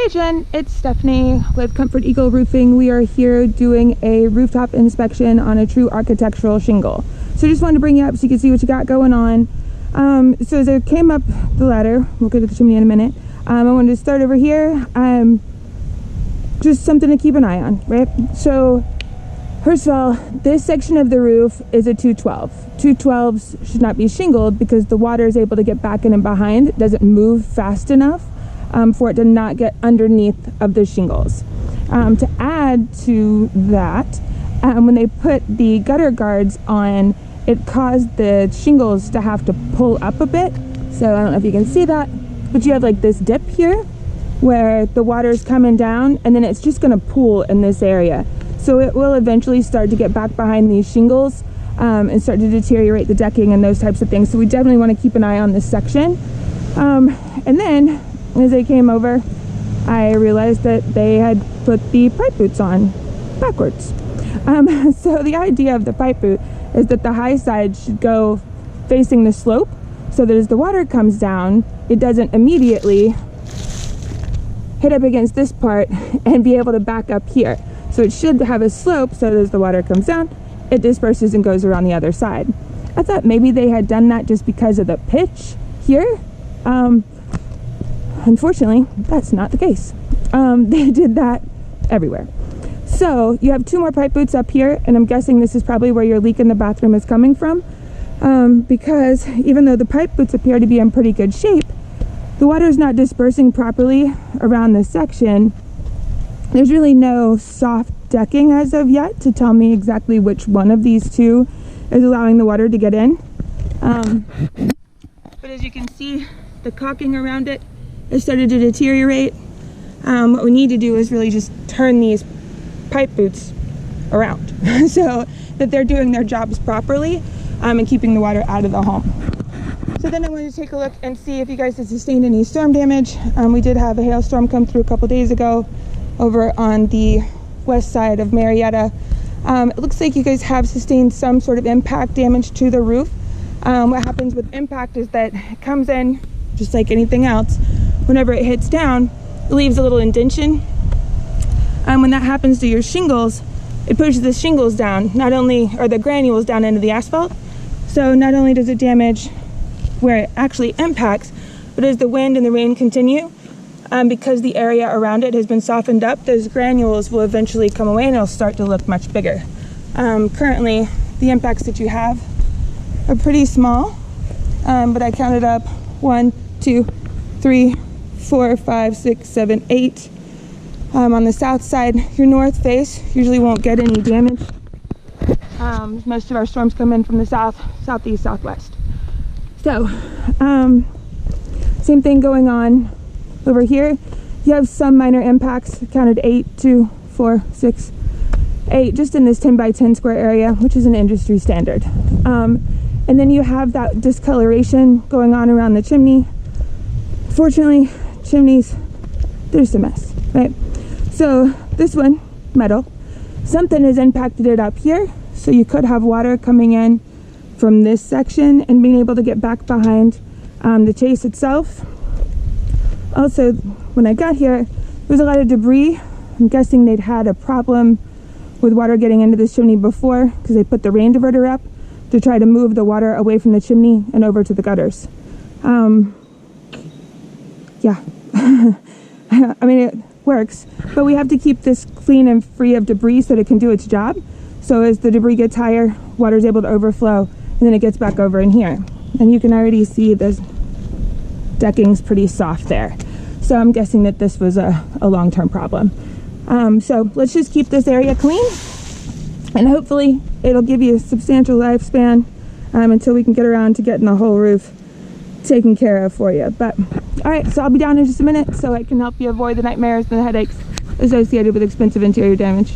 Hey Jen, it's Stephanie with Comfort Eagle Roofing. We are here doing a rooftop inspection on a true architectural shingle. So just wanted to bring you up so you can see what you got going on. So as I came up the ladder, we'll get to the chimney in a minute. I wanted to start over here. Just something to keep an eye on, right? So first of all, this section of the roof is a 212. 212s should not be shingled because the water is able to get back in and behind. It doesn't move fast enough for it to not get underneath of the shingles. To add to that, when they put the gutter guards on, it caused the shingles to have to pull up a bit. So I don't know if you can see that, but you have like this dip here where the water is coming down and then it's just going to pool in this area. So it will eventually start to get back behind these shingles and start to deteriorate the decking and those types of things. So we definitely want to keep an eye on this section. And then as I came over, I realized that they had put the pipe boots on backwards. So the idea of the pipe boot is that the high side should go facing the slope so that as the water comes down, it doesn't immediately hit up against this part and be able to back up here. So it should have a slope so that as the water comes down, it disperses and goes around the other side. I thought maybe they had done that just because of the pitch here. Unfortunately, that's not the case. They did that everywhere. So you have two more pipe boots up here, and I'm guessing this is probably where your leak in the bathroom is coming from, because even though the pipe boots appear to be in pretty good shape, the water is not dispersing properly around this section. There's really no soft decking as of yet to tell me exactly which one of these two is allowing the water to get in. But as you can see, the caulking around it has started to deteriorate. What we need to do is really just turn these pipe boots around so that they're doing their jobs properly and keeping the water out of the home. So then I wanted to take a look and see if you guys had sustained any storm damage. We did have a hailstorm come through a couple days ago over on the west side of Marietta. It looks like you guys have sustained some sort of impact damage to the roof. What happens with impact is that it comes in just like anything else. Whenever it hits down, it leaves a little indentation. And when that happens to your shingles, it pushes the shingles down, not only, or the granules down into the asphalt. So not only does it damage where it actually impacts, but as the wind and the rain continue, because the area around it has been softened up, those granules will eventually come away and it'll start to look much bigger. Currently, the impacts that you have are pretty small, but I counted up 1, 2, 3, 4, 5, 6, 7, 8. On the south side, your north face usually won't get any damage. Most of our storms come in from the south, southeast, southwest. So, same thing going on over here. You have some minor impacts. I counted 8, 2, 4, 6, 8, just in this 10 by 10 square area, which is an industry standard. And then you have that discoloration going on around the chimney. Fortunately, chimneys, they're just a mess, right? So this one, metal, something has impacted it up here. So you could have water coming in from this section and being able to get back behind the chase itself. Also, when I got here, there was a lot of debris. I'm guessing they'd had a problem with water getting into this chimney before because they put the rain diverter up to try to move the water away from the chimney and over to the gutters. Yeah, I mean, it works, but we have to keep this clean and free of debris so that it can do its job. So as the debris gets higher, water is able to overflow, and then it gets back over in here. And you can already see the decking's pretty soft there. So I'm guessing that this was a long-term problem. So let's just keep this area clean, and hopefully it'll give you a substantial lifespan until we can get around to getting the whole roof taken care of for you. But all right, so I'll be down in just a minute so I can help you avoid the nightmares and the headaches associated with expensive interior damage.